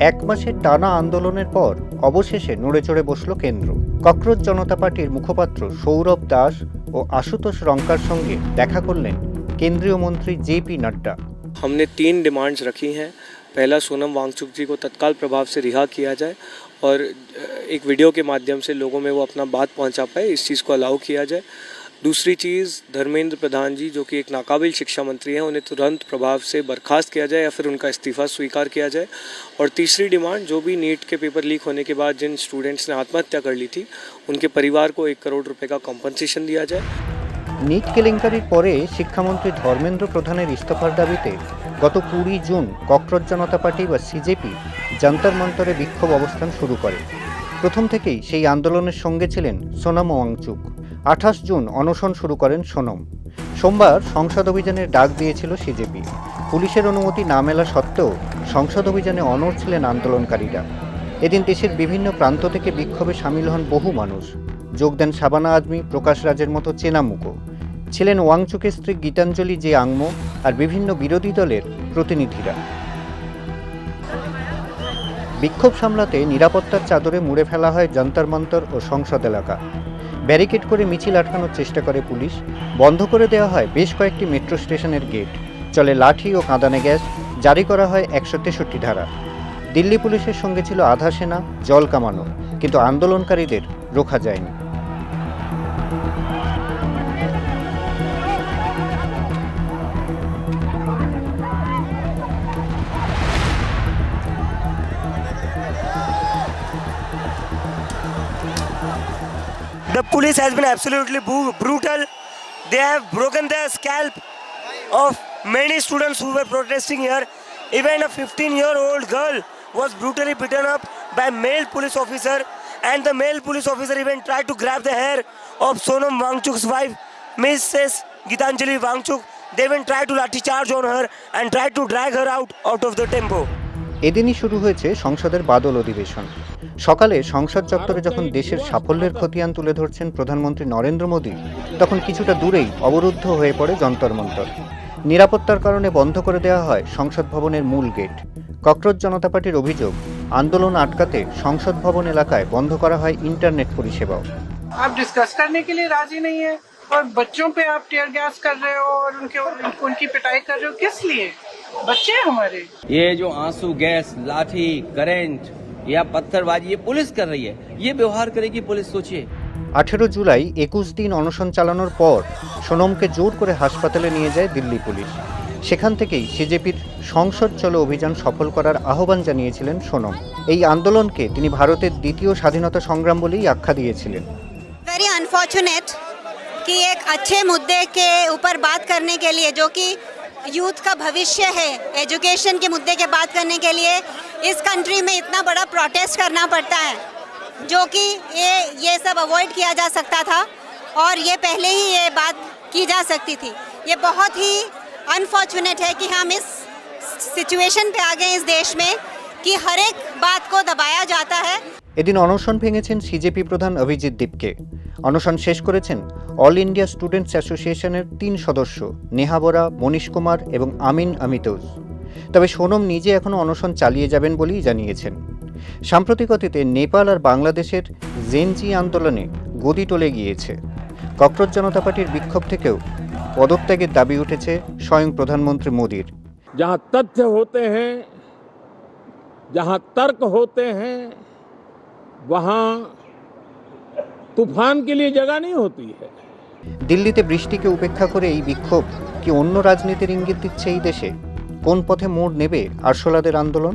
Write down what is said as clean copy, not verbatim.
এক মাসের টানা আন্দোলনের পর অবশেষে নড়েচড়ে বসল কেন্দ্র। ককরোচ জনতা পার্টির মুখপাত্র সৌরভ দাস ও আশুতোষ রঙ্কার সঙ্গে দেখা করলেন কেন্দ্রীয় মন্ত্রী জেপি नड्डा। हमने 3 डिमांड्स रखी हैं। पहला, सोनम वांगचुक जी को तत्काल प्रभाव से रिहा किया जाए और एक वीडियो के माध्यम से लोगों में वो अपना बात पहुंचा पाए, इस चीज़ को अलाउ किया जाए। दूसरी चीज़, धर्मेंद्र प्रधान जी जो कि एक नाकाबिल शिक्षा मंत्री हैं, उन्हें तुरंत प्रभाव से बर्खास्त किया जाए या फिर उनका इस्तीफ़ा स्वीकार किया जाए। और तीसरी डिमांड, जो भी नीट के पेपर लीक होने के बाद जिन स्टूडेंट्स ने आत्महत्या कर ली थी, उनके परिवार को 1 करोड़ रुपये का कॉम्पनसेशन दिया जाए। नीट केलेঙ্কারির পরে শিক্ষামন্ত্রী ধর্মেন্দ্র প্রধানের ইস্তফার দাবিতে গত 20 জুন ককরোচ জনতা পার্টি বা সিজেপি যন্তর মন্তরে বিক্ষোভ অবস্থান শুরু করে। প্রথম থেকেই সেই আন্দোলনের সঙ্গে ছিলেন সোনম ওয়াংচুক। 28 জুন অনশন শুরু করেন সোনম। সোমবার সংসদ অভিযানের ডাক দিয়েছিল সিজেপি। পুলিশের অনুমতি না মেলা সত্ত্বেও সংসদ অভিযানে অনড় ছিলেন আন্দোলনকারীরা। এদিন দেশের বিভিন্ন প্রান্ত থেকে বিক্ষোভে সামিল হন বহু মানুষ। যোগ দেন শাবানা আজমি, প্রকাশ রাজের মতো চেনা মুখো। ছিলেন ওয়াংচুকের স্ত্রী গীতাঞ্জলি জে আংমো আর বিভিন্ন বিরোধী দলের প্রতিনিধিরা। বিক্ষোভ সামলাতে নিরাপত্তার চাদরে মুড়ে ফেলা হয় যন্তর মন্তর ও সংসদ এলাকা। ব্যারিকেড করে মিছিল আটকানোর চেষ্টা করে পুলিশ। বন্ধ করে দেওয়া হয় বেশ কয়েকটি মেট্রো স্টেশনের গেট। চলে লাঠি ও কাঁদানে গ্যাস। জারি করা হয় 163 ধারা। দিল্লি পুলিশের সঙ্গে ছিল আধা সেনা, জল কামানো, কিন্তু আন্দোলনকারীদের রোখা যায়নি। The police has been absolutely brutal. They have broken the scalp of many students who were protesting here. Even a 15-year-old girl was brutally beaten up by male police officer, and the male police officer even tried to grab the hair of Sonam Wangchuk's wife, Mrs. Gitanjali Wangchuk. They even tried to lathi charge on her and tried to drag her out of the tempo. এদিনই শুরু হয়েছে সংসদের বাদল অধিবেশন। সকালে সংসদ চত্বরে যখন দেশের সাফল্যের খতিয়ান তুলে ধরছেন প্রধানমন্ত্রী নরেন্দ্র মোদী, তখন কিছুটা দূরেই অবরুদ্ধ হয়ে পড়ে যন্তর মন্তর। নিরাপত্তার কারণে বন্ধ করে দেওয়া হয় সংসদ ভবনের মূল গেট। ককরোচ জনতা পার্টির অভিযোগ, আন্দোলন আটকাতে সংসদ ভবন এলাকায় বন্ধ করা হয় ইন্টারনেট পরিষেবাও। आप डिस्कस करने के लिए राजी नहीं है और बच्चों पे आप टीयर गैस कर रहे हो और उनकी पिटाई कर रहे हो, किस लिए? बच्चे हमारे। ये जो आंसू गैस, लाठी, करंट या पत्थरबाजी ये पुलिस कर रही है, ये व्यवहार करेगी पुलिस, सोचिए। 18 জুলাই 21 দিন অনশন চালানোর পর সোনমকে জোর করে হাসপাতালে নিয়ে যায় দিল্লি পুলিশ। সেখান থেকেই সিজেপির সংসদ চলো অভিযান সফল করার আহ্বান জানিয়েছিলেন সোনম। এই আন্দোলনকে তিনি ভারতের দ্বিতীয় স্বাধীনতা সংগ্রাম বলেই আখ্যা দিয়েছিলেন। वेरी अनफॉर्चुनेट कि एक अच्छे मुद्दे के ऊपर बात करने के लिए, जो कि यूथ का भविष्य है, एजुकेशन के मुद्दे के बात करने के लिए इस कंट्री में इतना बड़ा प्रोटेस्ट करना पड़ता है, जो कि ये सब अवॉइड किया जा सकता था और ये पहले ही ये बात की जा सकती थी। ये बहुत ही अनफॉर्चुनेट है कि हम इस सिचुएशन पे आ गए इस देश में कि हर एक बात को दबाया जाता है। এদিন অনশন ভেঙেছেন সিজেপি প্রধান অভিজিৎ দীপকে। অনশন শেষ করেছেন অল ইন্ডিয়া স্টুডেন্টস অ্যাসোসিয়েশনের 3 সদস্য নেহা বোরা, মনীশ কুমার এবং আমিন আমিতোজ। তবে সোনম নিজে এখনও অনশন চালিয়ে যাবেন বলেই জানিয়েছেন। সাম্প্রতিক অতীতে নেপাল আর বাংলাদেশের জেনজি আন্দোলনে গদি টলে গিয়েছে। ককরোচ জনতা পার্টির বিক্ষোভ থেকেও পদত্যাগের দাবি উঠেছে স্বয়ং প্রধানমন্ত্রী মোদীর। जहां तथ्य होते हैं, जहां तर्क होते हैं, वहां तूफान के लिए जगह नहीं होती है। দিল্লিতে বৃষ্টিকে উপেক্ষা করে এই বিক্ষোভ কি অন্য রাজনীতির ইঙ্গিত দিচ্ছে এই দেশে? কোন পথে মোড় নেবে আরশোলাদের আন্দোলন?